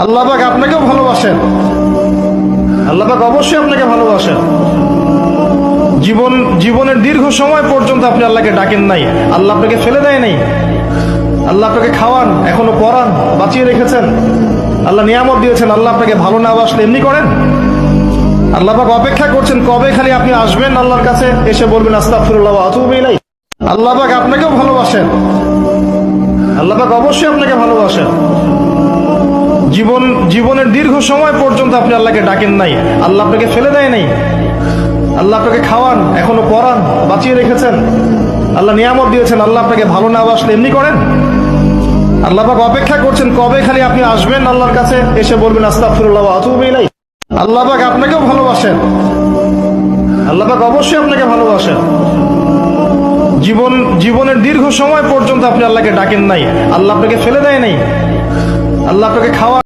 আল্লাহ পাক আপনাকেও ভালোবাসেন। আল্লাহ পাক অবশ্যই আপনাকে ভালোবাসেন। জীবনের দীর্ঘ সময় পর্যন্ত আপনি আল্লাহকে ডাকেন নাই, আল্লাহ আপনাকে ফেলে দেয় নাই। আল্লাহ আপনাকে খাওয়ান, এখনো পড়ান, বাঁচিয়ে রেখেছেন। আল্লাহ নিয়ামত দিয়েছেন। আল্লাহ আপনাকে ভালো না বাসলে এমনি করেন? আল্লাহ পাক অপেক্ষা করছেন কবে খালি আপনি আসবেন আল্লাহর কাছে, এসে বলবেন আস্তাগফিরুল্লাহ ওয়া আতুবু ইলাইহি। আল্লাহ পাক আপনাকেও ভালোবাসেন। আল্লাহ পাক অবশ্যই আপনাকে ভালোবাসেন। জীবনের দীর্ঘ সময় পর্যন্ত আপনি আল্লাহকে ডাকেন নাই, আল্লাহ আপনাকে ফেলে দেয় নাই। আল্লাহ আপনাকে খাওয়ান, এখনো পড়ান, বাঁচিয়ে রেখেছেন। আল্লাহ নিয়ামত দিয়েছেন। আল্লাহ আপনাকে ভালো না বাসলে এমনি করেন? আল্লাহ পাক অপেক্ষা করছেন কবে খালি আপনি আসবেন আল্লাহর কাছে, এসে বলবেন আস্তাগফিরুল্লাহ ওয়া আতুবু ইলাইহি। আল্লাহ পাক আপনাকেও ভালোবাসেন। আল্লাহ পাক অবশ্যই আপনাকে ভালোবাসেন। জীবনের দীর্ঘ সময় পর্যন্ত আপনি আল্লাহকে ডাকেন নাই, আল্লাহ আপনাকে ফেলে দেয় নাই। আল্লাহ আপনাকে খাওয়ান,